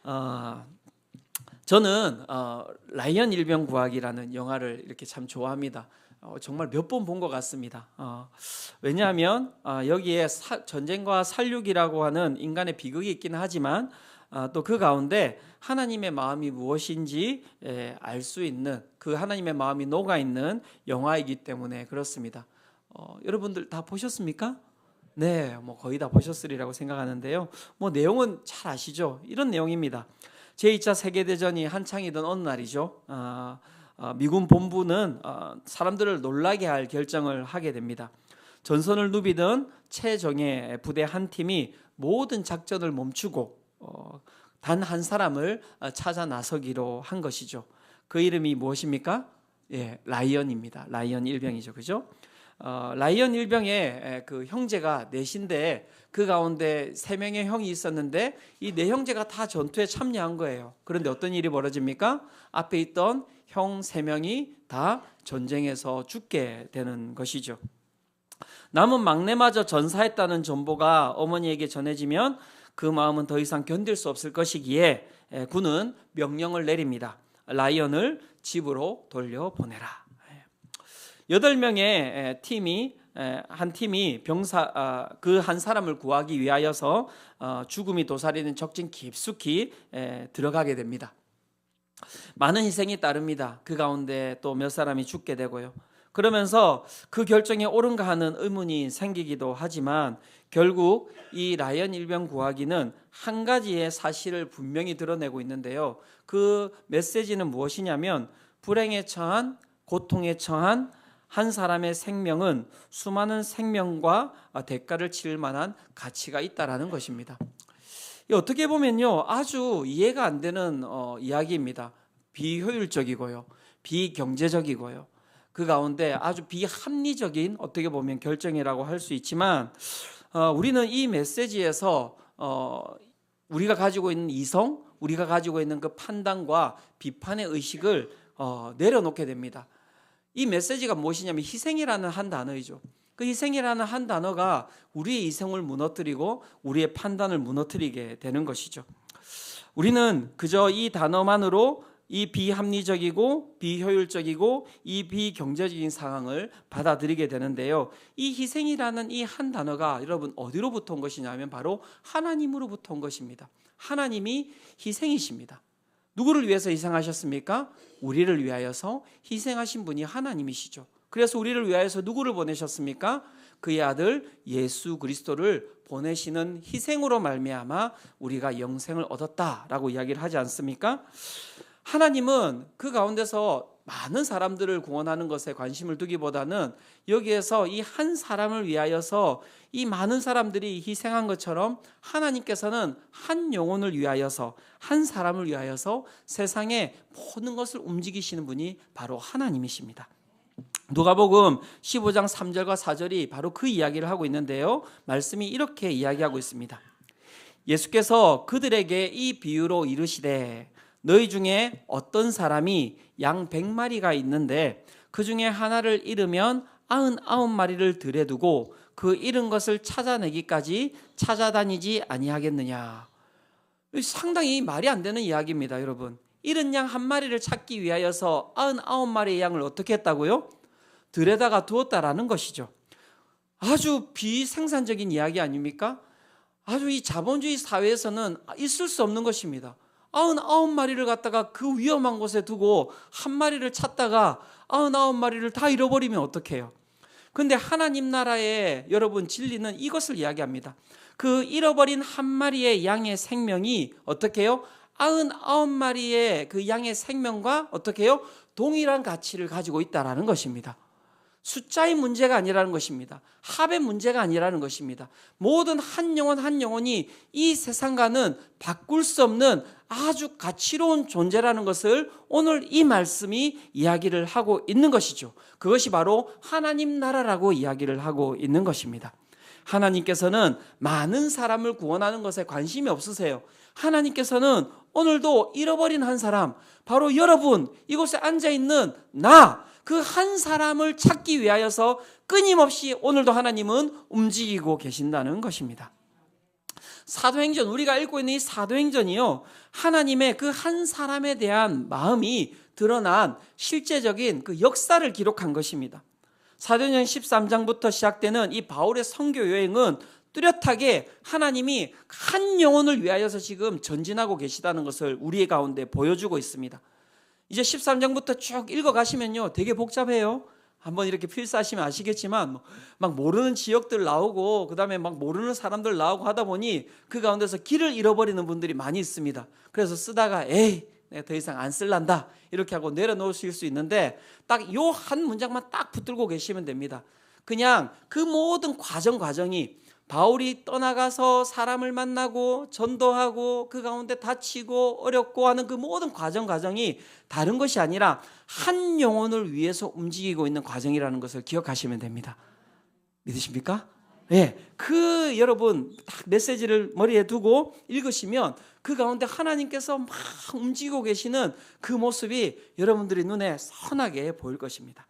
어, 저는 라이언 일병 구하기라는 영화를 이렇게 참 좋아합니다. 정말 몇 번 본 것 같습니다. 왜냐하면 여기에 전쟁과 살육이라고 하는 인간의 비극이 있기는 하지만 또 그 가운데 하나님의 마음이 무엇인지 알 수 있는 그 하나님의 마음이 녹아 있는 영화이기 때문에 그렇습니다. 여러분들 다 보셨습니까? 네, 뭐 거의 다 보셨으리라고 생각하는데요. 뭐 내용은 잘 아시죠? 이런 내용입니다. 제2차 세계대전이 한창이던 어느 날이죠. 미군 본부는 사람들을 놀라게 할 결정을 하게 됩니다. 전선을 누비던 최정예 부대 한 팀이 모든 작전을 멈추고 단 한 사람을 찾아 나서기로 한 것이죠. 그 이름이 무엇입니까? 예, 라이언입니다. 라이언 일병이죠, 그죠? 라이언 일병의 그 형제가 넷인데 그 가운데 3명의 형이 있었는데 이 네 형제가 다 전투에 참여한 거예요. 그런데 어떤 일이 벌어집니까? 앞에 있던 형 3명이 다 전쟁에서 죽게 되는 것이죠. 남은 막내마저 전사했다는 정보가 어머니에게 전해지면 그 마음은 더 이상 견딜 수 없을 것이기에 군은 명령을 내립니다. 라이언을 집으로 돌려보내라. 8명의 한 팀이 병사 그 한 사람을 구하기 위하여서 죽음이 도사리는 적진 깊숙이 들어가게 됩니다. 많은 희생이 따릅니다. 그 가운데 또 몇 사람이 죽게 되고요. 그러면서 그 결정이 옳은가 하는 의문이 생기기도 하지만 결국 이 라이언 일병 구하기는 한 가지의 사실을 분명히 드러내고 있는데요. 그 메시지는 무엇이냐면 불행에 처한, 고통에 처한 한 사람의 생명은 수많은 생명과 대가를 치를 만한 가치가 있다라는 것입니다. 어떻게 보면요, 아주 이해가 안 되는 이야기입니다. 비효율적이고요, 비경제적이고요. 그 가운데 아주 비합리적인 어떻게 보면 결정이라고 할 수 있지만 우리는 이 메시지에서 우리가 가지고 있는 이성, 우리가 가지고 있는 그 판단과 비판의 의식을 내려놓게 됩니다. 이 메시지가 무엇이냐면 희생이라는 한 단어이죠. 그 희생이라는 한 단어가 우리의 이성을 무너뜨리고 우리의 판단을 무너뜨리게 되는 것이죠. 우리는 그저 이 단어만으로 이 비합리적이고 비효율적이고 이 비경제적인 상황을 받아들이게 되는데요. 이 희생이라는 이 한 단어가 여러분 어디로부터 온 것이냐면 바로 하나님으로부터 온 것입니다. 하나님이 희생이십니다. 누구를 위해서 희생하셨습니까? 우리를 위하여서 희생하신 분이 하나님이시죠. 그래서 우리를 위하여서 누구를 보내셨습니까? 그의 아들 예수 그리스도를 보내시는 희생으로 말미암아 우리가 영생을 얻었다라고 이야기를 하지 않습니까? 하나님은 그 가운데서 많은 사람들을 구원하는 것에 관심을 두기보다는 여기에서 이 한 사람을 위하여서 이 많은 사람들이 희생한 것처럼 하나님께서는 한 영혼을 위하여서 한 사람을 위하여서 세상의 모든 것을 움직이시는 분이 바로 하나님이십니다. 누가복음 15장 3절과 4절이 바로 그 이야기를 하고 있는데요. 말씀이 이렇게 이야기하고 있습니다. 예수께서 그들에게 이 비유로 이르시되 너희 중에 어떤 사람이 양 100마리가 있는데 그 중에 하나를 잃으면 99마리를 들여 두고 그 잃은 것을 찾아내기까지 찾아다니지 아니하겠느냐. 상당히 말이 안 되는 이야기입니다, 여러분. 잃은 양 한 마리를 찾기 위하여서 99마리의 양을 어떻게 했다고요? 들여다가 두었다라는 것이죠. 아주 비생산적인 이야기 아닙니까? 아주 이 자본주의 사회에서는 있을 수 없는 것입니다. 99마리를 갖다가 그 위험한 곳에 두고 한 마리를 찾다가 99마리를 다 잃어버리면 어떡해요? 근데 하나님 나라의 여러분 진리는 이것을 이야기합니다. 그 잃어버린 한 마리의 양의 생명이 어떻게 해요? 99마리의 그 양의 생명과 어떻게 해요? 동일한 가치를 가지고 있다라는 것입니다. 숫자의 문제가 아니라는 것입니다. 합의 문제가 아니라는 것입니다. 모든 한 영혼 한 영혼이 이 세상과는 바꿀 수 없는 아주 가치로운 존재라는 것을 오늘 이 말씀이 이야기를 하고 있는 것이죠. 그것이 바로 하나님 나라라고 이야기를 하고 있는 것입니다. 하나님께서는 많은 사람을 구원하는 것에 관심이 없으세요. 하나님께서는 오늘도 잃어버린 한 사람, 바로 여러분, 이곳에 앉아있는 나, 그 한 사람을 찾기 위하여서 끊임없이 오늘도 하나님은 움직이고 계신다는 것입니다. 사도행전, 우리가 읽고 있는 이 사도행전이요, 하나님의 그 한 사람에 대한 마음이 드러난 실제적인 그 역사를 기록한 것입니다. 사도행전 13장부터 시작되는 이 바울의 선교 여행은 뚜렷하게 하나님이 한 영혼을 위하여서 지금 전진하고 계시다는 것을 우리 가운데 보여주고 있습니다. 이제 13장부터 쭉 읽어가시면요, 되게 복잡해요. 한번 이렇게 필사하시면 아시겠지만 막 모르는 지역들 나오고, 그 다음에 막 모르는 사람들 나오고 하다 보니 그 가운데서 길을 잃어버리는 분들이 많이 있습니다. 그래서 쓰다가 에이, 내가 더 이상 안 쓸란다 이렇게 하고 내려놓으실 수 있는데, 딱 요 한 문장만 딱 붙들고 계시면 됩니다. 그냥 그 모든 과정이 바울이 떠나가서 사람을 만나고 전도하고 그 가운데 다치고 어렵고 하는 그 모든 과정이 다른 것이 아니라 한 영혼을 위해서 움직이고 있는 과정이라는 것을 기억하시면 됩니다. 믿으십니까? 네, 그 여러분 딱 메시지를 머리에 두고 읽으시면 그 가운데 하나님께서 막 움직이고 계시는 그 모습이 여러분들의 눈에 선하게 보일 것입니다.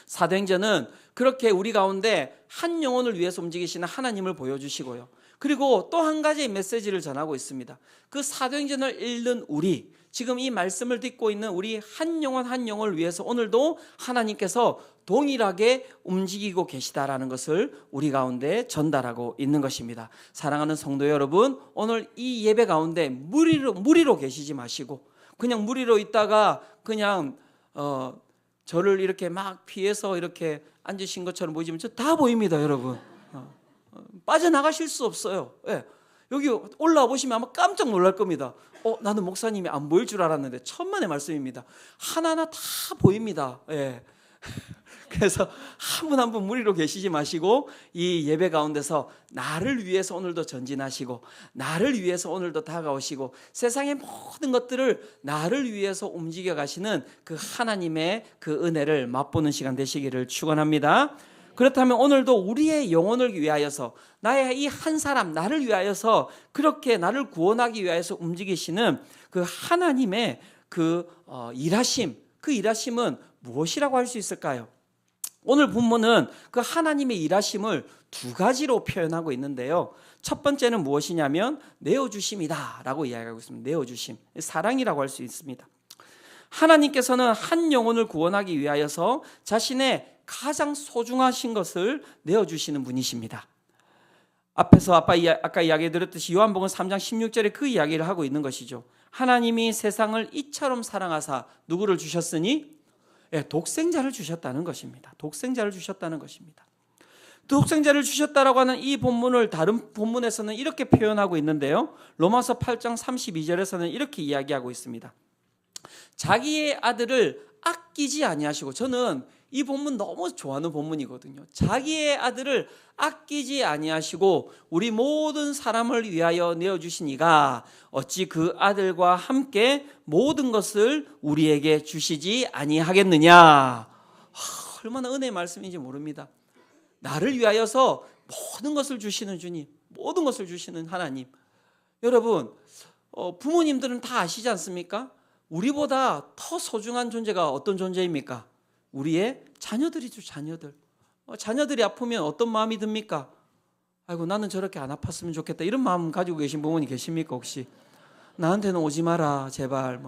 사도행전은 그렇게 우리 가운데 한 영혼을 위해서 움직이시는 하나님을 보여주시고요, 그리고 또 한 가지 메시지를 전하고 있습니다. 그 사도행전을 읽는 우리, 지금 이 말씀을 듣고 있는 우리 한 영혼 한 영혼을 위해서 오늘도 하나님께서 동일하게 움직이고 계시다라는 것을 우리 가운데 전달하고 있는 것입니다. 사랑하는 성도 여러분, 오늘 이 예배 가운데 무리로 계시지 마시고, 그냥 무리로 있다가 그냥 저를 이렇게 막 피해서 이렇게 앉으신 것처럼 보이지만 저 다 보입니다, 여러분. 빠져나가실 수 없어요. 예. 여기 올라와 보시면 아마 깜짝 놀랄 겁니다. 나는 목사님이 안 보일 줄 알았는데 천만의 말씀입니다. 하나하나 다 보입니다. 예. 그래서 한 분 한 분 무리로 계시지 마시고 이 예배 가운데서 나를 위해서 오늘도 전진하시고, 나를 위해서 오늘도 다가오시고, 세상의 모든 것들을 나를 위해서 움직여 가시는 그 하나님의 그 은혜를 맛보는 시간 되시기를 축원합니다. 그렇다면 오늘도 우리의 영혼을 위하여서, 나의 이 한 사람 나를 위하여서 그렇게 나를 구원하기 위하여서 움직이시는 그 하나님의 그 일하심, 그 일하심은 무엇이라고 할 수 있을까요? 오늘 본문은 그 하나님의 일하심을 두 가지로 표현하고 있는데요, 첫 번째는 무엇이냐면 내어주심이다 라고 이야기하고 있습니다. 내어주심, 사랑이라고 할 수 있습니다. 하나님께서는 한 영혼을 구원하기 위하여서 자신의 가장 소중하신 것을 내어주시는 분이십니다. 앞에서 아까 이야기 드렸듯이 요한복음 3장 16절에 그 이야기를 하고 있는 것이죠. 하나님이 세상을 이처럼 사랑하사 누구를 주셨으니? 독생자를 주셨다는 것입니다. 독생자를 주셨다는 것입니다. 독생자를 주셨다라고 하는 이 본문을 다른 본문에서는 이렇게 표현하고 있는데요, 로마서 8장 32절에서는 이렇게 이야기하고 있습니다. 자기의 아들을 아끼지 아니하시고, 저는 이 본문 너무 좋아하는 본문이거든요. 자기의 아들을 아끼지 아니하시고 우리 모든 사람을 위하여 내어주신 이가 어찌 그 아들과 함께 모든 것을 우리에게 주시지 아니하겠느냐. 얼마나 은혜의 말씀인지 모릅니다. 나를 위하여서 모든 것을 주시는 주님, 모든 것을 주시는 하나님. 여러분, 부모님들은 다 아시지 않습니까? 우리보다 더 소중한 존재가 어떤 존재입니까? 우리의 자녀들이죠. 자녀들이 아프면 어떤 마음이 듭니까? 아이고, 나는 저렇게 안 아팠으면 좋겠다, 이런 마음 가지고 계신 부모님 계십니까? 혹시 나한테는 오지 마라 제발,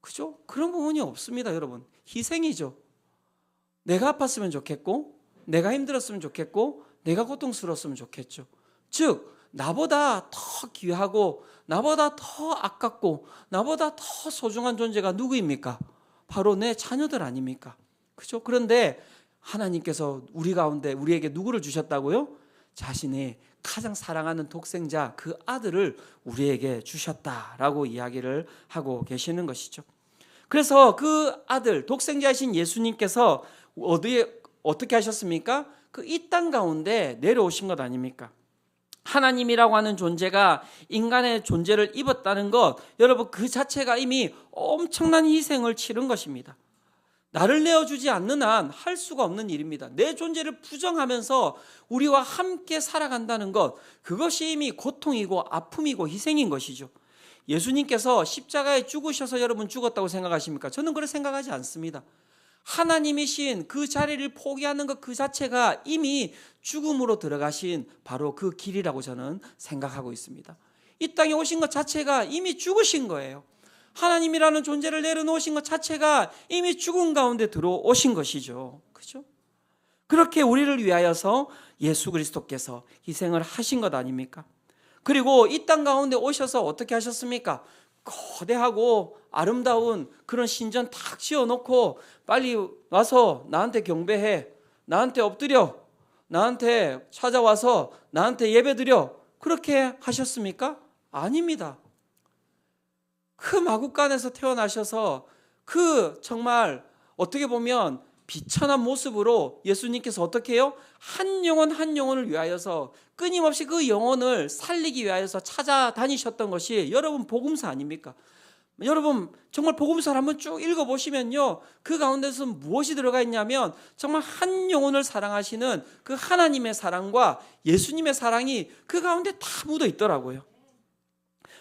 그죠? 그런 부모님 없습니다. 여러분, 희생이죠. 내가 아팠으면 좋겠고, 내가 힘들었으면 좋겠고, 내가 고통스러웠으면 좋겠죠. 즉 나보다 더 귀하고 나보다 더 아깝고 나보다 더 소중한 존재가 누구입니까? 바로 내 자녀들 아닙니까? 그죠? 그런데 하나님께서 우리 가운데 우리에게 누구를 주셨다고요? 자신의 가장 사랑하는 독생자, 그 아들을 우리에게 주셨다라고 이야기를 하고 계시는 것이죠. 그래서 그 아들, 독생자이신 예수님께서 어떻게 하셨습니까? 그 이 땅 가운데 내려오신 것 아닙니까? 하나님이라고 하는 존재가 인간의 존재를 입었다는 것, 여러분 그 자체가 이미 엄청난 희생을 치른 것입니다. 나를 내어주지 않는 한 할 수가 없는 일입니다. 내 존재를 부정하면서 우리와 함께 살아간다는 것, 그것이 이미 고통이고 아픔이고 희생인 것이죠. 예수님께서 십자가에 죽으셔서 여러분 죽었다고 생각하십니까? 저는 그렇게 생각하지 않습니다. 하나님이신 그 자리를 포기하는 것 그 자체가 이미 죽음으로 들어가신 바로 그 길이라고 저는 생각하고 있습니다. 이 땅에 오신 것 자체가 이미 죽으신 거예요. 하나님이라는 존재를 내려놓으신 것 자체가 이미 죽음 가운데 들어오신 것이죠. 그렇죠? 그렇게 우리를 위하여서 예수 그리스도께서 희생을 하신 것 아닙니까? 그리고 이 땅 가운데 오셔서 어떻게 하셨습니까? 거대하고 아름다운 그런 신전 탁 지어놓고 빨리 와서 나한테 경배해, 나한테 엎드려, 나한테 찾아와서 나한테 예배드려, 그렇게 하셨습니까? 아닙니다. 그 마국간에서 태어나셔서 그 정말 어떻게 보면 비천한 모습으로 예수님께서 어떻게 해요? 한 영혼 한 영혼을 위하여서 끊임없이 그 영혼을 살리기 위하여서 찾아다니셨던 것이 여러분 복음서 아닙니까? 여러분 정말 복음서를 한번 쭉 읽어보시면요, 그 가운데서 무엇이 들어가 있냐면 정말 한 영혼을 사랑하시는 그 하나님의 사랑과 예수님의 사랑이 그 가운데 다 묻어 있더라고요.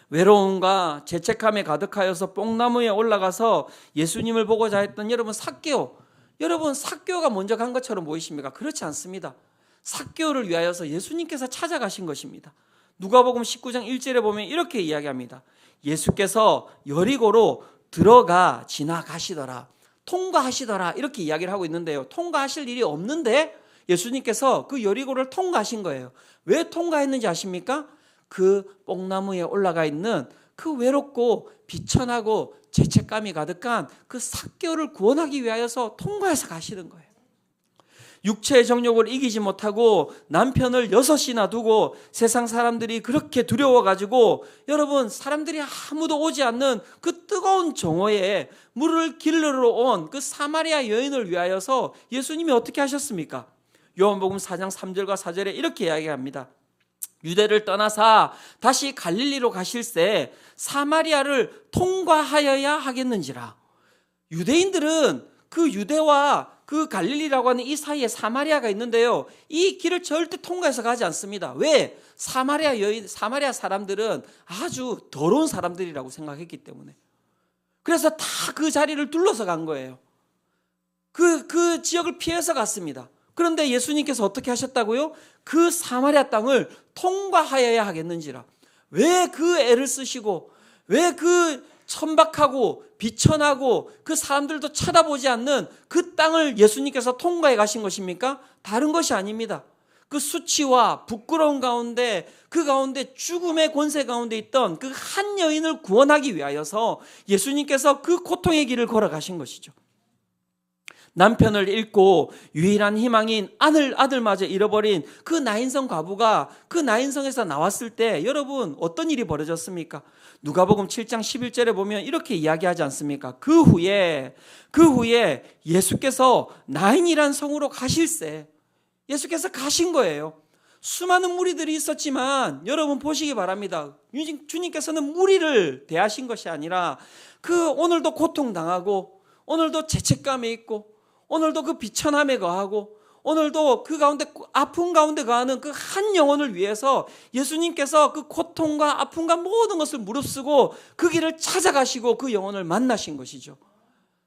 외로움과 죄책감에 가득하여서 뽕나무에 올라가서 예수님을 보고자 했던 여러분 삭개오, 여러분 삭개오가 먼저 간 것처럼 보이십니까? 그렇지 않습니다. 삭개오를 위하여서 예수님께서 찾아가신 것입니다. 누가복음 19장 1절에 보면 이렇게 이야기합니다. 예수께서 여리고로 들어가 지나가시더라, 통과하시더라, 이렇게 이야기를 하고 있는데요, 통과하실 일이 없는데 예수님께서 그 여리고를 통과하신 거예요. 왜 통과했는지 아십니까? 그 뽕나무에 올라가 있는 그 외롭고 비천하고 죄책감이 가득한 그 삭개오를 구원하기 위하여서 통과해서 가시는 거예요. 육체의 정욕을 이기지 못하고 남편을 6이나 두고 세상 사람들이 그렇게 두려워가지고 여러분 사람들이 아무도 오지 않는 그 뜨거운 정오에 물을 길르러 온 그 사마리아 여인을 위하여서 예수님이 어떻게 하셨습니까? 요한복음 4장 3절과 4절에 이렇게 이야기합니다. 유대를 떠나사 다시 갈릴리로 가실새 사마리아를 통과하여야 하겠는지라. 유대인들은 그 유대와 그 갈릴리라고 하는 이 사이에 사마리아가 있는데요, 이 길을 절대 통과해서 가지 않습니다. 왜? 사마리아 사람들은 아주 더러운 사람들이라고 생각했기 때문에. 그래서 다 그 자리를 둘러서 간 거예요. 그 지역을 피해서 갔습니다. 그런데 예수님께서 어떻게 하셨다고요? 그 사마리아 땅을 통과하여야 하겠는지라. 왜 그 애를 쓰시고, 왜 그 천박하고 비천하고 그 사람들도 쳐다보지 않는 그 땅을 예수님께서 통과해 가신 것입니까? 다른 것이 아닙니다. 그 수치와 부끄러움 가운데, 그 가운데 죽음의 권세 가운데 있던 그 한 여인을 구원하기 위하여서 예수님께서 그 고통의 길을 걸어가신 것이죠. 남편을 잃고 유일한 희망인 아들마저 잃어버린 그 나인성 과부가 그 나인성에서 나왔을 때 여러분 어떤 일이 벌어졌습니까? 누가복음 7장 11절에 보면 이렇게 이야기하지 않습니까? 그 후에 예수께서 나인이란 성으로 가실새 예수께서 가신 거예요. 수많은 무리들이 있었지만 여러분 보시기 바랍니다. 주님께서는 무리를 대하신 것이 아니라 그 오늘도 고통당하고 오늘도 죄책감에 있고 오늘도 그 비천함에 거하고 오늘도 그 가운데 아픔 가운데 거하는 그 한 영혼을 위해서 예수님께서 그 고통과 아픔과 모든 것을 무릅쓰고 그 길을 찾아가시고 그 영혼을 만나신 것이죠.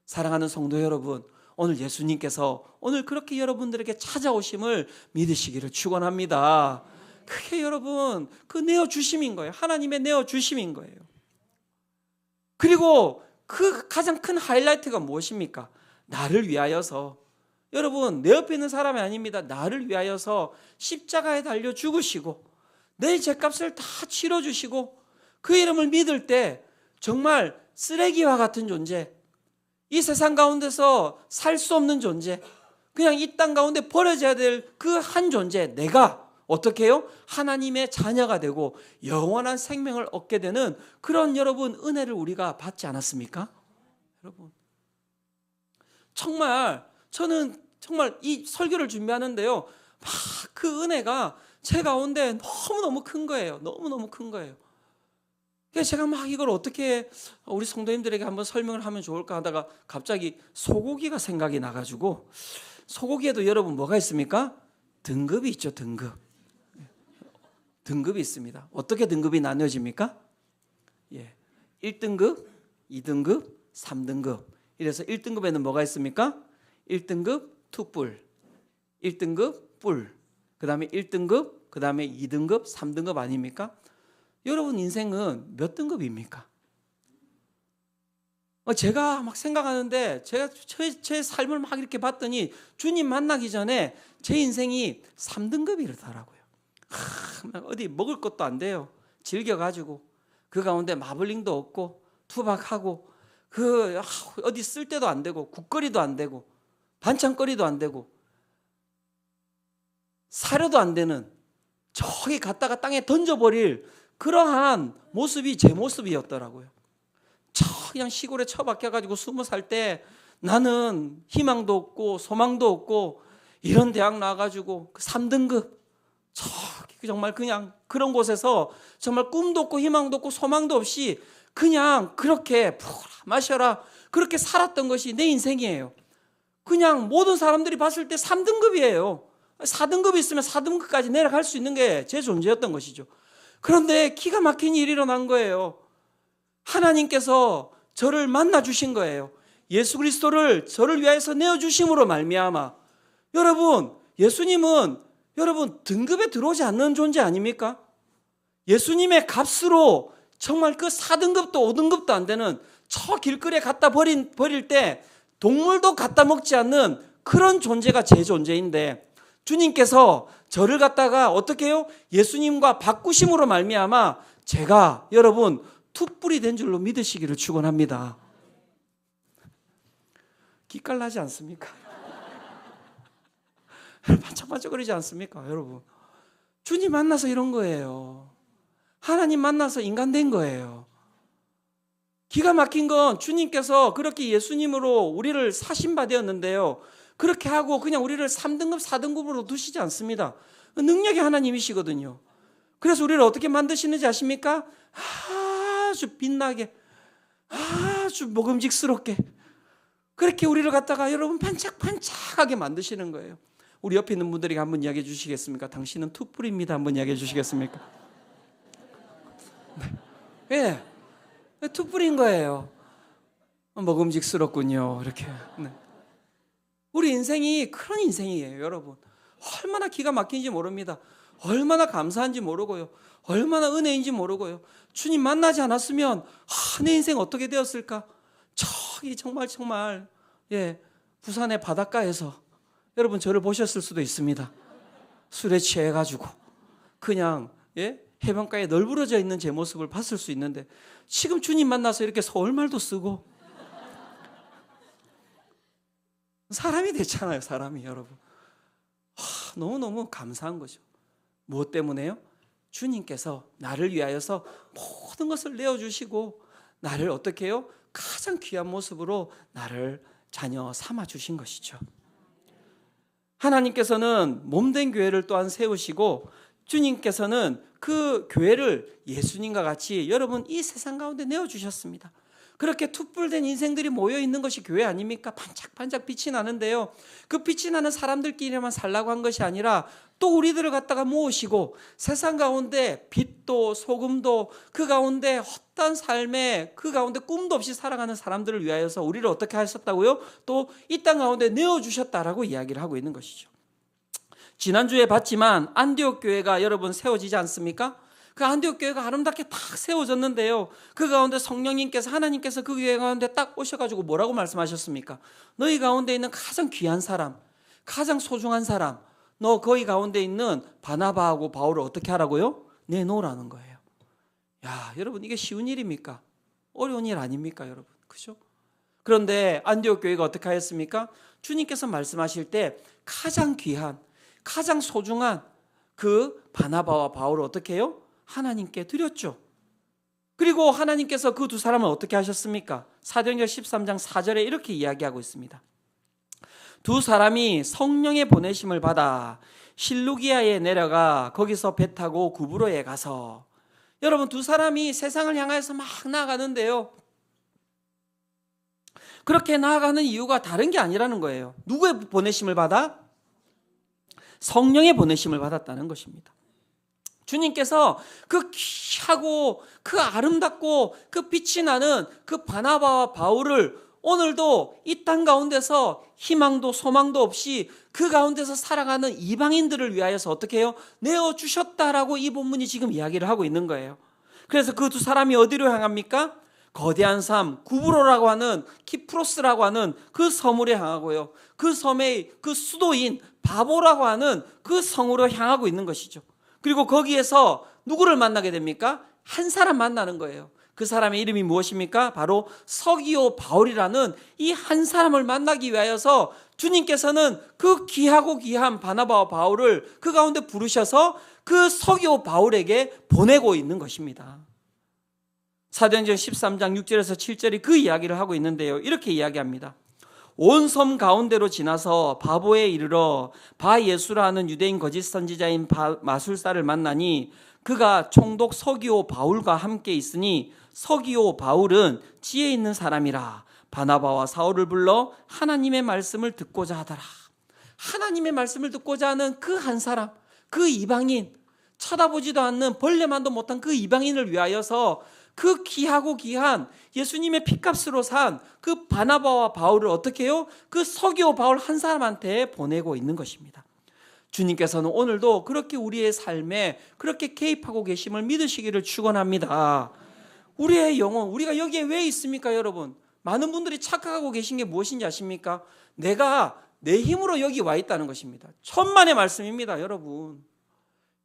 사랑하는 성도 여러분, 오늘 예수님께서 오늘 그렇게 여러분들에게 찾아오심을 믿으시기를 축원합니다. 그게 여러분 그 내어주심인 거예요. 하나님의 내어주심인 거예요. 그리고 그 가장 큰 하이라이트가 무엇입니까? 나를 위하여서, 여러분 내 옆에 있는 사람이 아닙니다. 나를 위하여서 십자가에 달려 죽으시고 내 죄값을 다 치러주시고 그 이름을 믿을 때 정말 쓰레기와 같은 존재, 이 세상 가운데서 살 수 없는 존재, 그냥 이 땅 가운데 버려져야 될 그 한 존재, 내가 어떻게 해요? 하나님의 자녀가 되고 영원한 생명을 얻게 되는 그런 여러분 은혜를 우리가 받지 않았습니까? 여러분 정말 저는 정말 이 설교를 준비하는데요, 막 그 은혜가 제 가운데 너무너무 큰 거예요. 너무너무 큰 거예요. 그래서 제가 막 이걸 어떻게 우리 성도님들에게 한번 설명을 하면 좋을까 하다가 갑자기 소고기가 생각이 나가지고, 소고기에도 여러분 뭐가 있습니까? 등급이 있죠. 등급이 있습니다. 어떻게 등급이 나뉘어집니까? 1등급, 2등급, 3등급. 이래서 1등급에는 뭐가 있습니까? 1등급 투뿔, 1등급 뿔, 그 다음에 1등급, 그 다음에 2등급, 3등급 아닙니까? 여러분 인생은 몇 등급입니까? 제가 막 생각하는데 제가 제 삶을 막 이렇게 봤더니 주님 만나기 전에 제 인생이 3등급이더라고요. 어디 먹을 것도 안 돼요. 즐겨가지고 그 가운데 마블링도 없고 투박하고 어디 쓸 데도 안 되고 국거리도 안 되고 반찬거리도 안 되고 사료도 안 되는 저기 갔다가 땅에 던져버릴 그러한 모습이 제 모습이었더라고요. 그냥 시골에 처박혀가지고 20살 때 나는 희망도 없고 소망도 없고 이런 대학 나와가지고 3등급 정말 그냥 그런 곳에서 정말 꿈도 없고 희망도 없고 소망도 없이 그냥 그렇게 마셔라 그렇게 살았던 것이 내 인생이에요. 그냥 모든 사람들이 봤을 때 3등급이에요. 4등급이 있으면 4등급까지 내려갈 수 있는 게 제 존재였던 것이죠. 그런데 기가 막힌 일이 일어난 거예요. 하나님께서 저를 만나 주신 거예요. 예수 그리스도를 저를 위하여서 내어주심으로 말미암아. 여러분, 예수님은 여러분 등급에 들어오지 않는 존재 아닙니까? 예수님의 값으로 정말 그 4등급도 5등급도 안 되는 저 길거리에 갖다 버릴 때 동물도 갖다 먹지 않는 그런 존재가 제 존재인데 주님께서 저를 갖다가 어떻게 해요? 예수님과 바꾸심으로 말미암아 제가 여러분 툭불이 된 줄로 믿으시기를 축원합니다. 기깔나지 않습니까? 반짝반짝거리지 않습니까? 여러분 주님 만나서 이런 거예요. 하나님 만나서 인간 된 거예요. 기가 막힌 건 주님께서 그렇게 예수님으로 우리를 사신바 되었는데요, 그렇게 하고 그냥 우리를 3등급 4등급으로 두시지 않습니다. 능력의 하나님이시거든요. 그래서 우리를 어떻게 만드시는지 아십니까? 아주 빛나게 아주 먹음직스럽게 그렇게 우리를 갖다가 여러분 반짝반짝하게 만드시는 거예요. 우리 옆에 있는 분들에게 한번 이야기해 주시겠습니까? 당신은 투뿔입니다. 한번 이야기해 주시겠습니까? 네. 투뿔인 거예요. 먹음직스럽군요. 이렇게. 네. 우리 인생이 그런 인생이에요, 여러분. 얼마나 기가 막힌지 모릅니다. 얼마나 감사한지 모르고요. 얼마나 은혜인지 모르고요. 주님 만나지 않았으면 내 인생 어떻게 되었을까? 저기 정말 부산의 바닷가에서 여러분 저를 보셨을 수도 있습니다. 술에 취해가지고 그냥 해변가에 널브러져 있는 제 모습을 봤을 수 있는데 지금 주님 만나서 이렇게 서울말도 쓰고 사람이 됐잖아요. 사람이 여러분. 너무너무 감사한 거죠. 무엇 때문에요? 주님께서 나를 위하여서 모든 것을 내어주시고 나를 어떻게 해요? 가장 귀한 모습으로 나를 자녀 삼아 주신 것이죠. 하나님께서는 몸된 교회를 또한 세우시고 주님께서는 그 교회를 예수님과 같이 여러분 이 세상 가운데 내어주셨습니다. 그렇게 툭불된 인생들이 모여있는 것이 교회 아닙니까? 반짝반짝 빛이 나는데요, 그 빛이 나는 사람들끼리만 살라고 한 것이 아니라 또 우리들을 갖다가 모으시고 세상 가운데 빛도 소금도 그 가운데 헛된 삶에 그 가운데 꿈도 없이 살아가는 사람들을 위하여서 우리를 어떻게 하셨다고요? 또 이 땅 가운데 내어주셨다라고 이야기를 하고 있는 것이죠. 지난주에 봤지만 안디옥 교회가 여러분 세워지지 않습니까? 그 안디옥 교회가 아름답게 딱 세워졌는데요, 그 가운데 성령님께서 하나님께서 그 교회 가운데 딱 오셔가지고 뭐라고 말씀하셨습니까? 너희 가운데 있는 가장 귀한 사람, 가장 소중한 사람, 너 거기 가운데 있는 바나바하고 바울을 어떻게 하라고요? 내놓으라는 거예요. 야, 여러분 이게 쉬운 일입니까? 어려운 일 아닙니까, 여러분? 그죠? 그런데 안디옥 교회가 어떻게 하였습니까? 주님께서 말씀하실 때 가장 귀한, 가장 소중한 그 바나바와 바울을 어떻게 해요? 하나님께 드렸죠. 그리고 하나님께서 그 두 사람을 어떻게 하셨습니까? 사도행전 13장 4절에 이렇게 이야기하고 있습니다. 두 사람이 성령의 보내심을 받아 실루기아에 내려가 거기서 배 타고 구브로에 가서, 여러분 두 사람이 세상을 향해서 막 나아가는데요, 그렇게 나아가는 이유가 다른 게 아니라는 거예요. 누구의 보내심을 받아? 성령의 보내심을 받았다는 것입니다. 주님께서 그 귀하고 그 아름답고 그 빛이 나는 그 바나바와 바울을 오늘도 이 땅 가운데서 희망도 소망도 없이 그 가운데서 살아가는 이방인들을 위하여서 어떻게 해요? 내어주셨다라고 이 본문이 지금 이야기를 하고 있는 거예요. 그래서 그 두 사람이 어디로 향합니까? 거대한 섬 구브로라고 하는 키프로스라고 하는 그 섬으로 향하고요. 그 섬의 그 수도인 바보라고 하는 그 성으로 향하고 있는 것이죠. 그리고 거기에서 누구를 만나게 됩니까? 한 사람 만나는 거예요. 그 사람의 이름이 무엇입니까? 바로 서기오 바울이라는 이 한 사람을 만나기 위하여서 주님께서는 그 귀하고 귀한 바나바와 바울을 그 가운데 부르셔서 그 서기오 바울에게 보내고 있는 것입니다. 사도행전 13장 6절에서 7절이 그 이야기를 하고 있는데요. 이렇게 이야기합니다. 온 섬 가운데로 지나서 바보에 이르러 바예수라 하는 유대인 거짓 선지자인 마술사를 만나니 그가 총독 서기오 바울과 함께 있으니 서기오 바울은 지혜 있는 사람이라 바나바와 사울을 불러 하나님의 말씀을 듣고자 하더라. 하나님의 말씀을 듣고자 하는 그 한 사람, 그 이방인, 쳐다보지도 않는 벌레만도 못한 그 이방인을 위하여서 그 귀하고 귀한 예수님의 피값으로 산 그 바나바와 바울을 어떻게 해요? 그 서기오 바울 한 사람한테 보내고 있는 것입니다. 주님께서는 오늘도 그렇게 우리의 삶에 그렇게 개입하고 계심을 믿으시기를 축원합니다. 우리의 영혼, 우리가 여기에 왜 있습니까, 여러분? 많은 분들이 착각하고 계신 게 무엇인지 아십니까? 내가 내 힘으로 여기 와 있다는 것입니다. 천만의 말씀입니다, 여러분.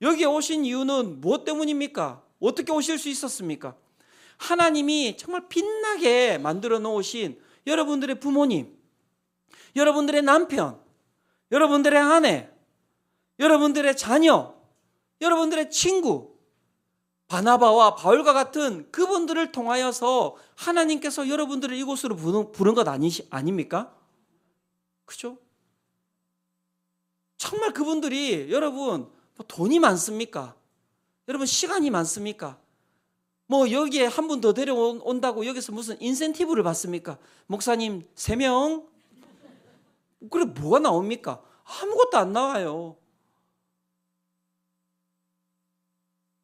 여기에 오신 이유는 무엇 때문입니까? 어떻게 오실 수 있었습니까? 하나님이 정말 빛나게 만들어 놓으신 여러분들의 부모님, 여러분들의 남편, 여러분들의 아내, 여러분들의 자녀, 여러분들의 친구, 바나바와 바울과 같은 그분들을 통하여서 하나님께서 여러분들을 이곳으로 부른 것 아닙니까? 그죠? 정말 그분들이 여러분 돈이 많습니까? 여러분 시간이 많습니까? 뭐 여기에 한 분 더 데려온다고 여기서 무슨 인센티브를 받습니까? 목사님 3명? 그래 뭐가 나옵니까? 아무것도 안 나와요.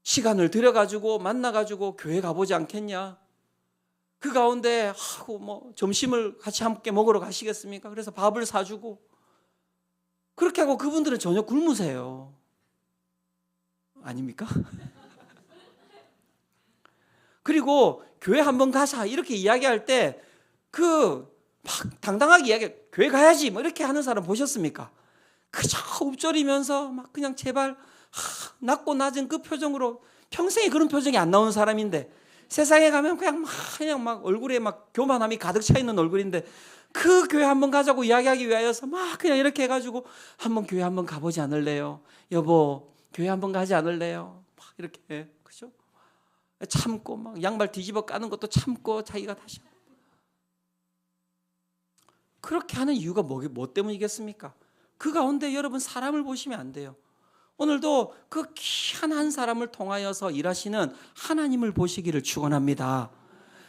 시간을 들여가지고 만나가지고 교회 가보지 않겠냐? 그 가운데 뭐 점심을 같이 함께 먹으러 가시겠습니까? 그래서 밥을 사주고 그렇게 하고 그분들은 전혀 굶으세요. 아닙니까? 그리고 교회 한번 가자 이렇게 이야기할 때 그 막 당당하게 이야기 교회 가야지 뭐 이렇게 하는 사람 보셨습니까? 그저 읊조리면서 막 그냥 제발 낮고 낮은 그 표정으로 평생에 그런 표정이 안 나오는 사람인데 세상에 가면 그냥 막 얼굴에 막 교만함이 가득 차 있는 얼굴인데 그 교회 한번 가자고 이야기하기 위하여서 막 그냥 이렇게 해가지고 한번 교회 한번 가보지 않을래요? 여보 교회 한번 가지 않을래요? 막 이렇게 그죠? 참고 막 양말 뒤집어 까는 것도 참고 자기가 다시 그렇게 하는 이유가 뭐 때문이겠습니까? 그 가운데 여러분 사람을 보시면 안 돼요. 오늘도 그 귀한 한 사람을 통하여서 일하시는 하나님을 보시기를 축원합니다.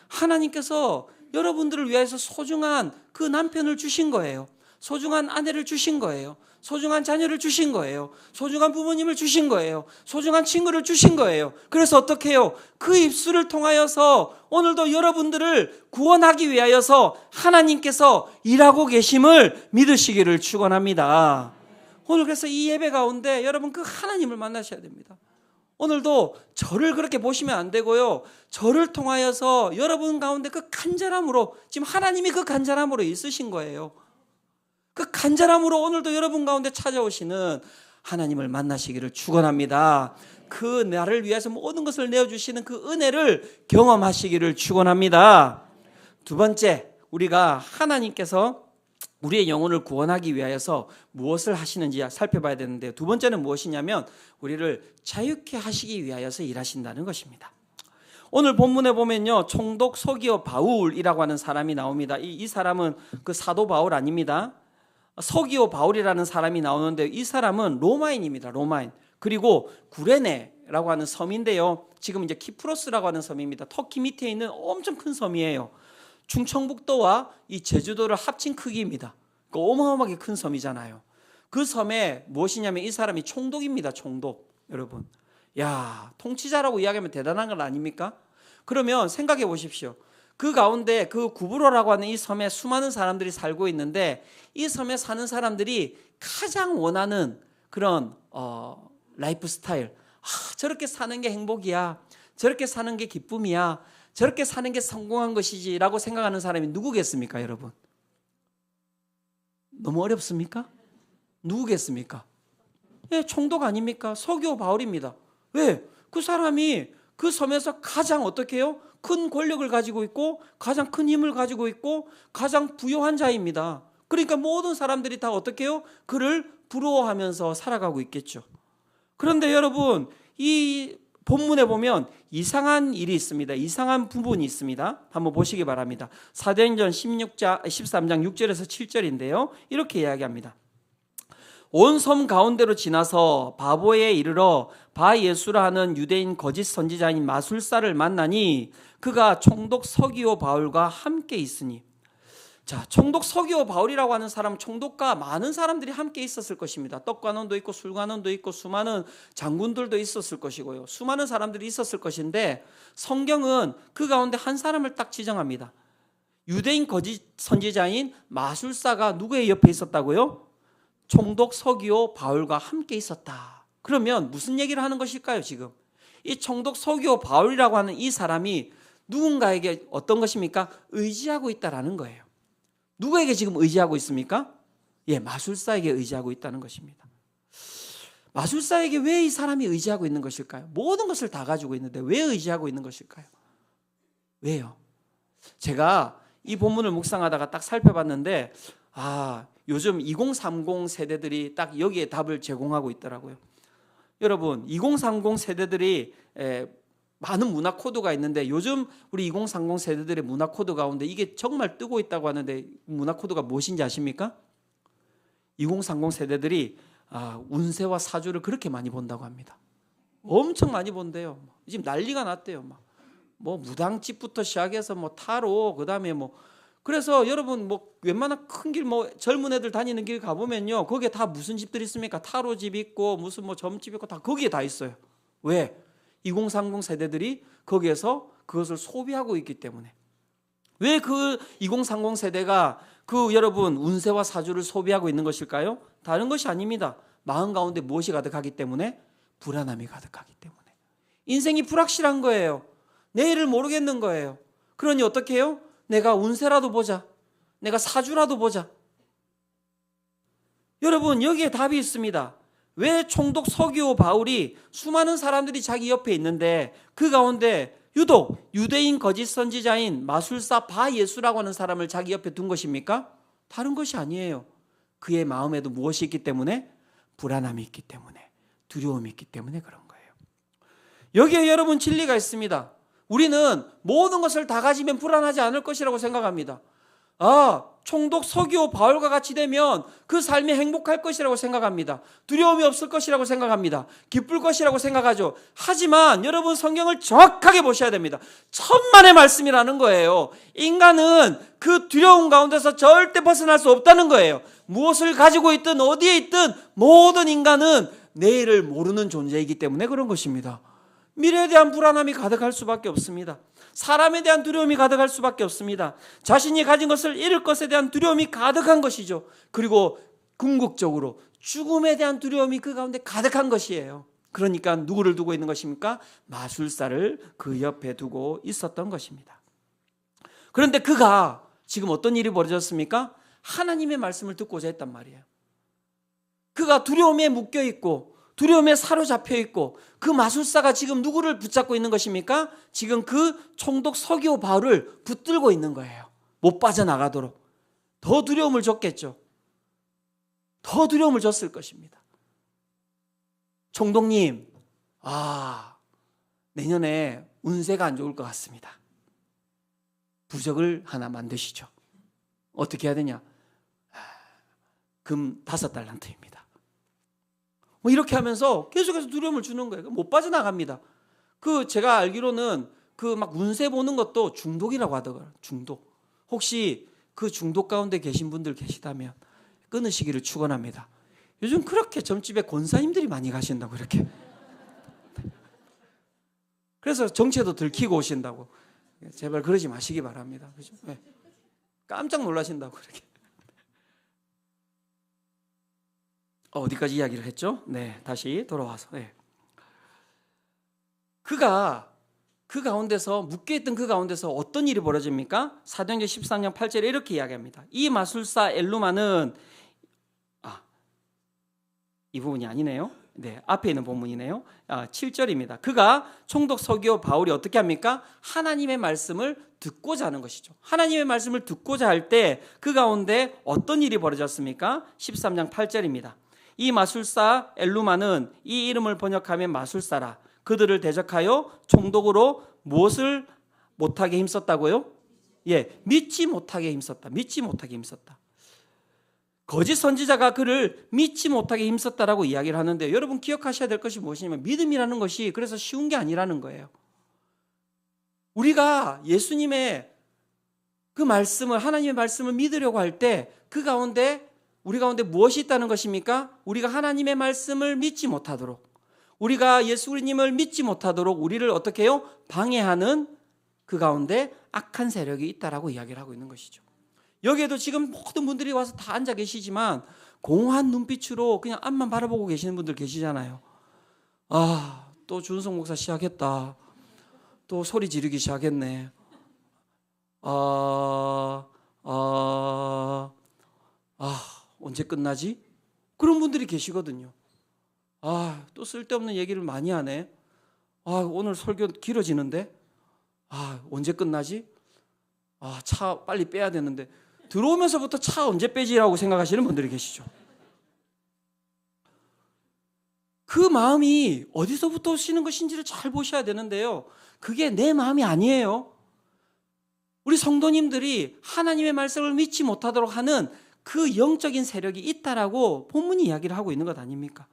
하나님께서 여러분들을 위해서 소중한 그 남편을 주신 거예요. 소중한 아내를 주신 거예요. 소중한 자녀를 주신 거예요. 소중한 부모님을 주신 거예요. 소중한 친구를 주신 거예요. 그래서 어떻게 해요? 그 입술을 통하여서 오늘도 여러분들을 구원하기 위하여서 하나님께서 일하고 계심을 믿으시기를 축원합니다. 오늘 그래서 이 예배 가운데 여러분 그 하나님을 만나셔야 됩니다. 오늘도 저를 그렇게 보시면 안 되고요. 저를 통하여서 여러분 가운데 그 간절함으로 지금 하나님이 그 간절함으로 있으신 거예요. 그 간절함으로 오늘도 여러분 가운데 찾아오시는 하나님을 만나시기를 축원합니다. 그 나를 위해서 모든 것을 내어주시는 그 은혜를 경험하시기를 축원합니다. 두 번째, 우리가 하나님께서 우리의 영혼을 구원하기 위하여서 무엇을 하시는지 살펴봐야 되는데요. 두 번째는 무엇이냐면 우리를 자유케 하시기 위하여서 일하신다는 것입니다. 오늘 본문에 보면요, 총독 서기오 바울이라고 하는 사람이 나옵니다. 이 사람은 그 사도 바울 아닙니다. 서기오 바울이라는 사람이 나오는데 이 사람은 로마인입니다. 로마인. 그리고 구레네라고 하는 섬인데요. 지금 이제 키프로스라고 하는 섬입니다. 터키 밑에 있는 엄청 큰 섬이에요. 충청북도와 이 제주도를 합친 크기입니다. 어마어마하게 큰 섬이잖아요. 그 섬에 무엇이냐면 이 사람이 총독입니다. 총독. 여러분. 야, 통치자라고 이야기하면 대단한 건 아닙니까? 그러면 생각해 보십시오. 그 가운데 그 구브로라고 하는 이 섬에 수많은 사람들이 살고 있는데 이 섬에 사는 사람들이 가장 원하는 그런 라이프 스타일, 저렇게 사는 게 행복이야, 저렇게 사는 게 기쁨이야, 저렇게 사는 게 성공한 것이지 라고 생각하는 사람이 누구겠습니까, 여러분? 너무 어렵습니까? 누구겠습니까? 예, 총독 아닙니까? 서기오 바울입니다. 왜? 그 사람이 그 섬에서 가장 어떻게 해요? 큰 권력을 가지고 있고 가장 큰 힘을 가지고 있고 가장 부유한 자입니다. 그러니까 모든 사람들이 다 어떻게 해요? 그를 부러워하면서 살아가고 있겠죠. 그런데 여러분, 이 본문에 보면 이상한 일이 있습니다. 이상한 부분이 있습니다. 한번 보시기 바랍니다. 사도행전 13장 6절에서 7절인데요. 이렇게 이야기합니다. 온 섬 가운데로 지나서 바보에 이르러 바 예수라 하는 유대인 거짓 선지자인 마술사를 만나니 그가 총독 서기오 바울과 함께 있으니. 자, 총독 서기오 바울이라고 하는 사람, 총독과 많은 사람들이 함께 있었을 것입니다. 떡관원도 있고 술관원도 있고 수많은 장군들도 있었을 것이고요. 수많은 사람들이 있었을 것인데 성경은 그 가운데 한 사람을 딱 지정합니다. 유대인 거짓 선지자인 마술사가 누구의 옆에 있었다고요? 총독 서기오 바울과 함께 있었다. 그러면 무슨 얘기를 하는 것일까요, 지금? 이 총독 서기오 바울이라고 하는 이 사람이 누군가에게 어떤 것입니까? 의지하고 있다라는 거예요. 누구에게 지금 의지하고 있습니까? 예, 마술사에게 의지하고 있다는 것입니다. 마술사에게 왜 이 사람이 의지하고 있는 것일까요? 모든 것을 다 가지고 있는데 왜 의지하고 있는 것일까요? 왜요? 제가 이 본문을 묵상하다가 딱 살펴봤는데 요즘 2030 세대들이 딱 여기에 답을 제공하고 있더라고요. 여러분, 2030 세대들이 많은 문화 코드가 있는데 요즘 우리 2030 세대들의 문화 코드 가운데 이게 정말 뜨고 있다고 하는데 문화 코드가 무엇인지 아십니까? 2030 세대들이 운세와 사주를 그렇게 많이 본다고 합니다. 엄청 많이 본대요. 지금 난리가 났대요. 뭐 무당집부터 시작해서 뭐 타로, 그다음에 뭐, 그래서 여러분 뭐 웬만한 큰 길, 뭐 젊은 애들 다니는 길 가보면요, 거기에 다 무슨 집들이 있습니까? 타로 집 있고 무슨 뭐 점집 있고 다 거기에 다 있어요. 왜? 2030 세대들이 거기에서 그것을 소비하고 있기 때문에. 왜 그 2030 세대가 그 여러분 운세와 사주를 소비하고 있는 것일까요? 다른 것이 아닙니다. 마음 가운데 무엇이 가득하기 때문에? 불안함이 가득하기 때문에. 인생이 불확실한 거예요. 내일을 모르겠는 거예요. 그러니 어떻게 해요? 내가 운세라도 보자, 내가 사주라도 보자. 여러분, 여기에 답이 있습니다. 왜 총독 서기오 바울이 수많은 사람들이 자기 옆에 있는데 그 가운데 유독 유대인 거짓 선지자인 마술사 바 예수라고 하는 사람을 자기 옆에 둔 것입니까? 다른 것이 아니에요. 그의 마음에도 무엇이 있기 때문에? 불안함이 있기 때문에, 두려움이 있기 때문에 그런 거예요. 여기에 여러분 진리가 있습니다. 우리는 모든 것을 다 가지면 불안하지 않을 것이라고 생각합니다. 총독 서기오 바울과 같이 되면 그 삶이 행복할 것이라고 생각합니다. 두려움이 없을 것이라고 생각합니다. 기쁠 것이라고 생각하죠. 하지만 여러분, 성경을 정확하게 보셔야 됩니다. 천만의 말씀이라는 거예요. 인간은 그 두려움 가운데서 절대 벗어날 수 없다는 거예요. 무엇을 가지고 있든 어디에 있든 모든 인간은 내일을 모르는 존재이기 때문에 그런 것입니다. 미래에 대한 불안함이 가득할 수밖에 없습니다. 사람에 대한 두려움이 가득할 수밖에 없습니다. 자신이 가진 것을 잃을 것에 대한 두려움이 가득한 것이죠. 그리고 궁극적으로 죽음에 대한 두려움이 그 가운데 가득한 것이에요. 그러니까 누구를 두고 있는 것입니까? 마술사를 그 옆에 두고 있었던 것입니다. 그런데 그가 지금 어떤 일이 벌어졌습니까? 하나님의 말씀을 듣고자 했단 말이에요. 그가 두려움에 묶여 있고 두려움에 사로잡혀 있고 그 마술사가 지금 누구를 붙잡고 있는 것입니까? 지금 그 총독 서기오 바울을 붙들고 있는 거예요. 못 빠져나가도록. 더 두려움을 줬겠죠. 더 두려움을 줬을 것입니다. 총독님, 내년에 운세가 안 좋을 것 같습니다. 부적을 하나 만드시죠. 어떻게 해야 되냐? 금 5달란트입니다. 뭐 이렇게 하면서 계속해서 두려움을 주는 거예요. 못 빠져나갑니다. 제가 알기로는 막 운세 보는 것도 중독이라고 하더라고요. 중독. 혹시 그 중독 가운데 계신 분들 계시다면 끊으시기를 축원합니다. 요즘 그렇게 점집에 권사님들이 많이 가신다고 이렇게. 그래서 정체도 들키고 오신다고. 제발 그러지 마시기 바랍니다. 그죠? 네. 깜짝 놀라신다고 그렇게. 어디까지 이야기를 했죠? 네, 다시 돌아와서. 네. 그가 그 가운데서 묶여있던 그 가운데서 어떤 일이 벌어집니까? 사도행전 13장 8절에 이렇게 이야기합니다. 이 마술사 엘루마는 이 부분이 아니네요. 네, 앞에 있는 본문이네요. 7절입니다. 그가 총독 서기오 바울이 어떻게 합니까? 하나님의 말씀을 듣고자 하는 것이죠. 하나님의 말씀을 듣고자 할 때 그 가운데 어떤 일이 벌어졌습니까? 13장 8절입니다. 이 마술사 엘루마는 이 이름을 번역하면 마술사라. 그들을 대적하여 총독으로 무엇을 못하게 힘썼다고요? 예, 믿지 못하게 힘썼다. 믿지 못하게 힘썼다. 거짓 선지자가 그를 믿지 못하게 힘썼다라고 이야기를 하는데, 여러분 기억하셔야 될 것이 무엇이냐면 믿음이라는 것이 그래서 쉬운 게 아니라는 거예요. 우리가 예수님의 그 말씀을, 하나님의 말씀을 믿으려고 할 때 그 가운데 우리 가운데 무엇이 있다는 것입니까? 우리가 하나님의 말씀을 믿지 못하도록, 우리가 예수님을 믿지 못하도록 우리를 어떻게 해요? 방해하는 그 가운데 악한 세력이 있다라고 이야기를 하고 있는 것이죠. 여기에도 지금 모든 분들이 와서 다 앉아 계시지만 공허한 눈빛으로 그냥 앞만 바라보고 계시는 분들 계시잖아요. 또 준성 목사 시작했다. 또 소리 지르기 시작했네. 언제 끝나지? 그런 분들이 계시거든요. 또 쓸데없는 얘기를 많이 하네. 오늘 설교 길어지는데? 언제 끝나지? 차 빨리 빼야 되는데. 들어오면서부터 차 언제 빼지라고 생각하시는 분들이 계시죠. 그 마음이 어디서부터 오시는 것인지를 잘 보셔야 되는데요. 그게 내 마음이 아니에요. 우리 성도님들이 하나님의 말씀을 믿지 못하도록 하는 그 영적인 세력이 있다라고 본문이 이야기를 하고 있는 것 아닙니까?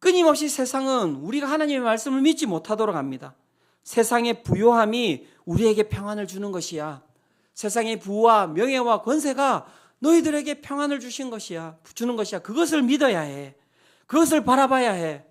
끊임없이 세상은 우리가 하나님의 말씀을 믿지 못하도록 합니다. 세상의 부요함이 우리에게 평안을 주는 것이야. 세상의 부와 명예와 권세가 너희들에게 평안을 주는 것이야. 그것을 믿어야 해. 그것을 바라봐야 해.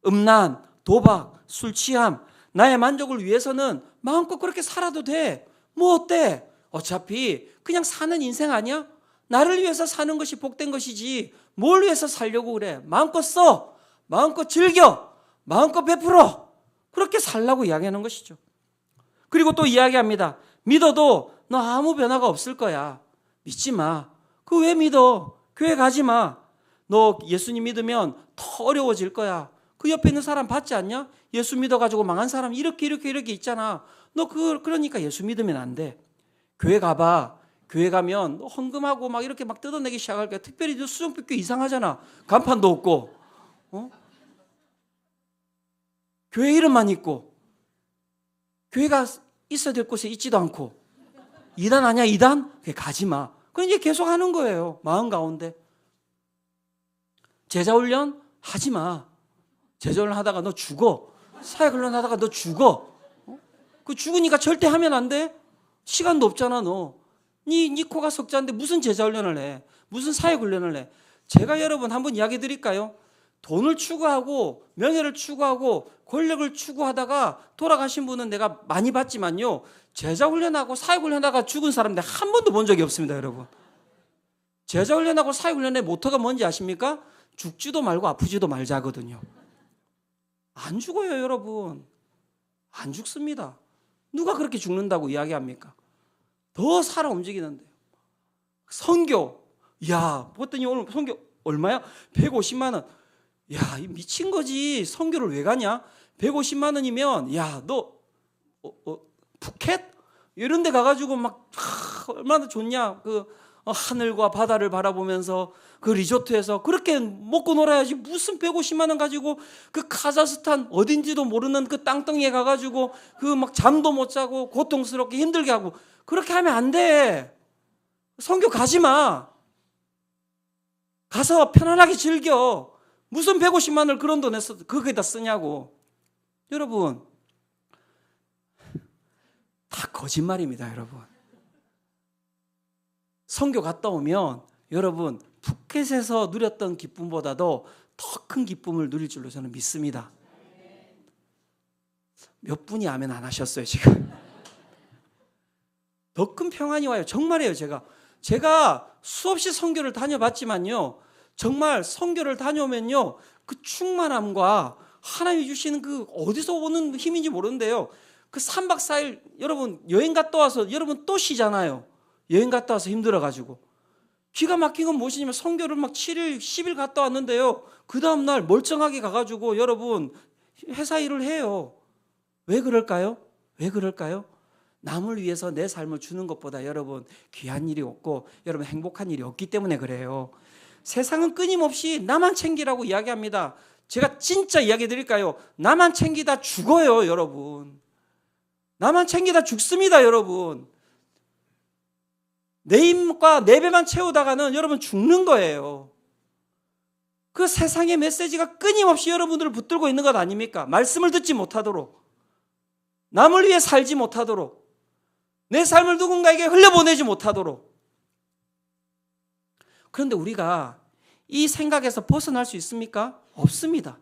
음란, 도박, 술 취함, 나의 만족을 위해서는 마음껏 그렇게 살아도 돼. 뭐 어때? 어차피 그냥 사는 인생 아니야? 나를 위해서 사는 것이 복된 것이지 뭘 위해서 살려고 그래? 마음껏 써. 마음껏 즐겨. 마음껏 베풀어. 그렇게 살라고 이야기하는 것이죠. 그리고 또 이야기합니다. 믿어도 너 아무 변화가 없을 거야. 믿지 마. 그거 왜 믿어? 교회 가지 마. 너 예수님 믿으면 더 어려워질 거야. 그 옆에 있는 사람 봤지 않냐? 예수 믿어가지고 망한 사람 이렇게 있잖아. 너 그러니까 예수 믿으면 안 돼. 교회 가봐. 교회 가면 너 헌금하고 막 이렇게 막 뜯어내기 시작할 거야. 특별히 너 수정비교 이상하잖아. 간판도 없고. 교회 이름만 있고. 교회가 있어야 될 곳에 있지도 않고. 2단 아니야 2단? 가지 마. 그럼 이제 계속 하는 거예요. 마음 가운데. 제자훈련 하지 마. 제자훈련 하다가 너 죽어. 사역훈련 하다가 너 죽어. 그 죽으니까 절대 하면 안 돼. 시간도 없잖아 너. 네 코가 석자인데 무슨 제자훈련을 해. 무슨 사역훈련을 해. 제가 여러분 한번 이야기 드릴까요? 돈을 추구하고 명예를 추구하고 권력을 추구하다가 돌아가신 분은 내가 많이 봤지만요. 제자훈련하고 사역훈련하다가 죽은 사람 내가 한 번도 본 적이 없습니다. 여러분. 제자훈련하고 사역훈련의 모토가 뭔지 아십니까? 죽지도 말고 아프지도 말자거든요. 안 죽어요 여러분. 안 죽습니다. 누가 그렇게 죽는다고 이야기합니까? 더 살아 움직이는데요. 선교. 봤더니 오늘 선교 얼마야? 150만 원. 이 미친 거지. 선교를 왜 가냐? 150만 원이면 너 푸켓? 이런 데 가가지고 막 얼마나 좋냐. 하늘과 바다를 바라보면서 그 리조트에서 그렇게 먹고 놀아야지. 무슨 150만 원 가지고 그 카자흐스탄 어딘지도 모르는 그 땅덩이에 가가지고 그 막 잠도 못 자고 고통스럽게 힘들게 하고 그렇게 하면 안 돼. 선교 가지 마. 가서 편안하게 즐겨. 무슨 150만 원을 그런 돈에 거기다 쓰냐고. 여러분, 다 거짓말입니다, 여러분. 선교 갔다 오면 여러분 푸켓에서 누렸던 기쁨보다도 더 큰 기쁨을 누릴 줄로 저는 믿습니다. 몇 분이 아멘 안 하셨어요 지금? 더 큰 평안이 와요. 정말이에요. 제가 수없이 선교를 다녀봤지만요, 정말 선교를 다녀오면요, 그 충만함과 하나님이 주시는 그 어디서 오는 힘인지 모르는데요, 그 3박 4일 여러분 여행 갔다 와서 여러분 또 쉬잖아요. 여행 갔다 와서 힘들어가지고 기가 막힌 건 무엇이냐면, 선교를 막 7일 10일 갔다 왔는데요, 그 다음날 멀쩡하게 가가지고 여러분 회사 일을 해요. 왜 그럴까요? 왜 그럴까요? 남을 위해서 내 삶을 주는 것보다 여러분 귀한 일이 없고 여러분 행복한 일이 없기 때문에 그래요. 세상은 끊임없이 나만 챙기라고 이야기합니다. 제가 진짜 이야기 드릴까요? 나만 챙기다 죽어요 여러분. 나만 챙기다 죽습니다 여러분. 내 입과 내 배만 채우다가는 여러분 죽는 거예요. 그 세상의 메시지가 끊임없이 여러분들을 붙들고 있는 것 아닙니까? 말씀을 듣지 못하도록, 남을 위해 살지 못하도록, 내 삶을 누군가에게 흘려보내지 못하도록. 그런데 우리가 이 생각에서 벗어날 수 있습니까? 없습니다.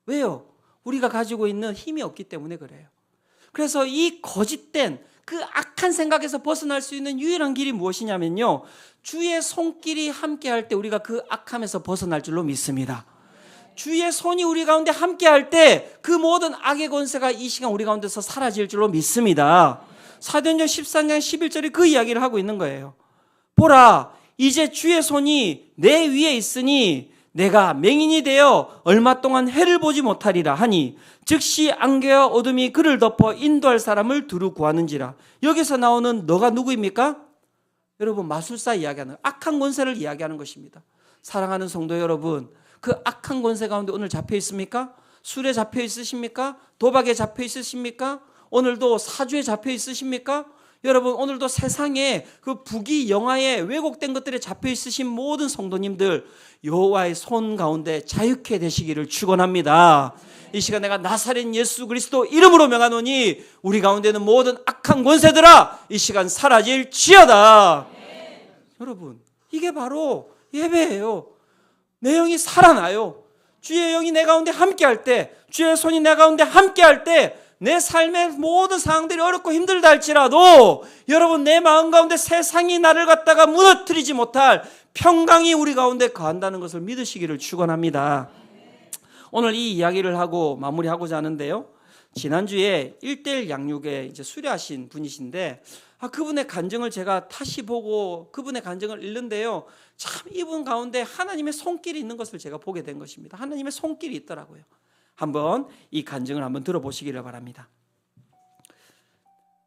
왜요? 우리가 가지고 있는 힘이 없기 때문에 그래요. 그래서 이 거짓된 그 악한 생각에서 벗어날 수 있는 유일한 길이 무엇이냐면요, 주의 손길이 함께할 때 우리가 그 악함에서 벗어날 줄로 믿습니다. 주의 손이 우리 가운데 함께할 때 그 모든 악의 권세가 이 시간 우리 가운데서 사라질 줄로 믿습니다. 사도행전 14장 11절이 그 이야기를 하고 있는 거예요. 보라, 이제 주의 손이 내 위에 있으니 내가 맹인이 되어 얼마 동안 해를 보지 못하리라 하니, 즉시 안개와 어둠이 그를 덮어 인도할 사람을 두루 구하는지라. 여기서 나오는 너가 누구입니까? 여러분, 마술사 이야기하는, 악한 권세를 이야기하는 것입니다. 사랑하는 성도 여러분, 그 악한 권세 가운데 오늘 잡혀 있습니까? 술에 잡혀 있으십니까? 도박에 잡혀 있으십니까? 오늘도 사주에 잡혀 있으십니까? 여러분, 오늘도 세상에 그 부귀 영화에 왜곡된 것들에 잡혀 있으신 모든 성도님들, 여호와의 손 가운데 자유케 되시기를 축원합니다. 이 시간 내가 나사렛 예수 그리스도 이름으로 명하노니 우리 가운데는 모든 악한 권세들아 이 시간 사라질지어다. 여러분, 이게 바로 예배예요. 내 영이 살아나요. 주의 영이 내 가운데 함께할 때, 주의 손이 내 가운데 함께할 때, 내 삶의 모든 상황들이 어렵고 힘들다 할지라도 여러분, 내 마음 가운데 세상이 나를 갖다가 무너뜨리지 못할 평강이 우리 가운데 거한다는 것을 믿으시기를 축원합니다. 오늘 이 이야기를 하고 마무리하고자 하는데요, 지난주에 1:1 양육에 이제 수료하신 분이신데, 그분의 간증을 제가 다시 보고 그분의 간증을 읽는데요, 참 이분 가운데 하나님의 손길이 있는 것을 제가 보게 된 것입니다. 하나님의 손길이 있더라고요. 한번 이 간증을 한번 들어보시기를 바랍니다.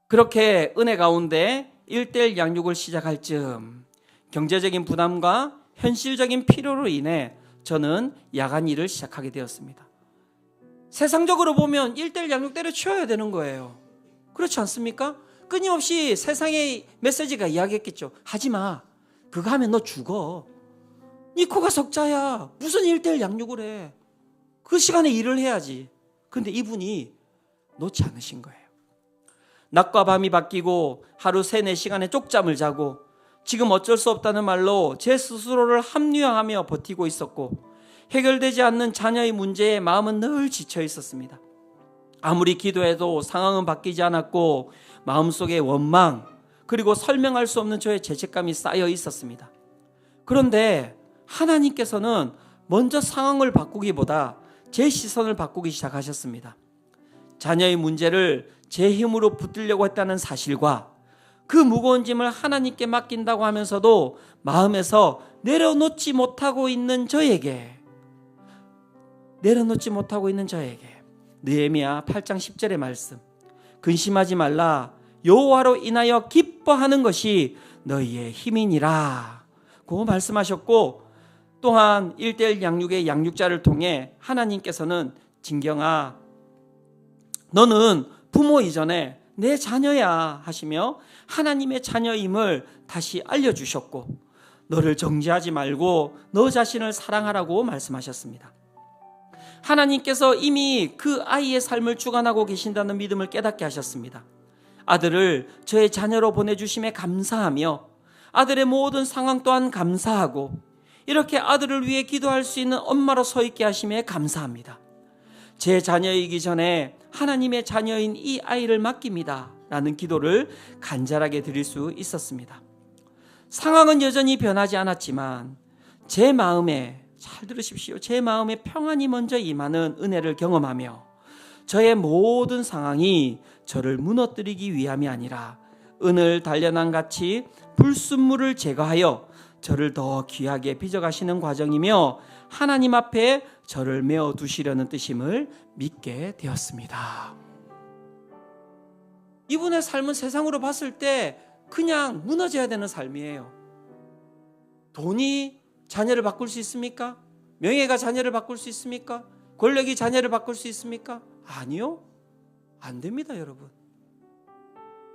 그렇게 은혜 가운데 1:1 양육을 시작할 즈음 경제적인 부담과 현실적인 필요로 인해 저는 야간 일을 시작하게 되었습니다. 세상적으로 보면 1:1 양육 때려치워야 되는 거예요. 그렇지 않습니까? 끊임없이 세상의 메시지가 이야기했겠죠. 하지마, 그거 하면 너 죽어. 네 코가 석자야. 무슨 1:1 양육을 해. 그 시간에 일을 해야지. 그런데 이분이 놓지 않으신 거예요. 낮과 밤이 바뀌고 하루 3-4시간의 쪽잠을 자고 지금 어쩔 수 없다는 말로 제 스스로를 합리화하며 버티고 있었고, 해결되지 않는 자녀의 문제에 마음은 늘 지쳐 있었습니다. 아무리 기도해도 상황은 바뀌지 않았고 마음속에 원망, 그리고 설명할 수 없는 저의 죄책감이 쌓여 있었습니다. 그런데 하나님께서는 먼저 상황을 바꾸기보다 제 시선을 바꾸기 시작하셨습니다. 자녀의 문제를 제 힘으로 붙들려고 했다는 사실과 그 무거운 짐을 하나님께 맡긴다고 하면서도 마음에서 내려놓지 못하고 있는 저에게 느헤미야 8장 10절의 말씀, 근심하지 말라, 여호와로 인하여 기뻐하는 것이 너희의 힘이니라 고 말씀하셨고, 또한 1:1 양육의 양육자를 통해 하나님께서는 진경아, 너는 부모 이전에 내 자녀야 하시며 하나님의 자녀임을 다시 알려주셨고, 너를 정죄하지 말고 너 자신을 사랑하라고 말씀하셨습니다. 하나님께서 이미 그 아이의 삶을 주관하고 계신다는 믿음을 깨닫게 하셨습니다. 아들을 저의 자녀로 보내주심에 감사하며 아들의 모든 상황 또한 감사하고, 이렇게 아들을 위해 기도할 수 있는 엄마로 서 있게 하심에 감사합니다. 제 자녀이기 전에 하나님의 자녀인 이 아이를 맡깁니다 라는 기도를 간절하게 드릴 수 있었습니다. 상황은 여전히 변하지 않았지만 제 마음에, 잘 들으십시오, 제 마음에 평안이 먼저 임하는 은혜를 경험하며 저의 모든 상황이 저를 무너뜨리기 위함이 아니라 은을 단련한 같이 불순물을 제거하여 저를 더 귀하게 빚어가시는 과정이며 하나님 앞에 저를 메어 두시려는 뜻임을 믿게 되었습니다. 이분의 삶은 세상으로 봤을 때 그냥 무너져야 되는 삶이에요. 돈이 자녀를 바꿀 수 있습니까? 명예가 자녀를 바꿀 수 있습니까? 권력이 자녀를 바꿀 수 있습니까? 아니요. 안 됩니다, 여러분.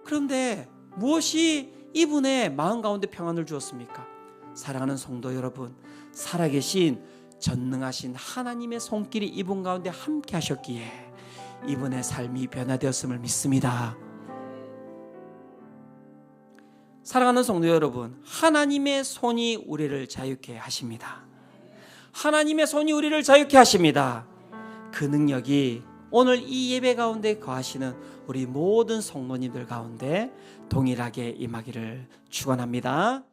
그런데 무엇이 이분의 마음 가운데 평안을 주었습니까? 사랑하는 성도 여러분, 살아계신 전능하신 하나님의 손길이 이분 가운데 함께 하셨기에 이분의 삶이 변화되었음을 믿습니다. 사랑하는 성도 여러분, 하나님의 손이 우리를 자유케 하십니다. 하나님의 손이 우리를 자유케 하십니다. 그 능력이 오늘 이 예배 가운데 거하시는 우리 모든 성도님들 가운데 동일하게 임하기를 축원합니다.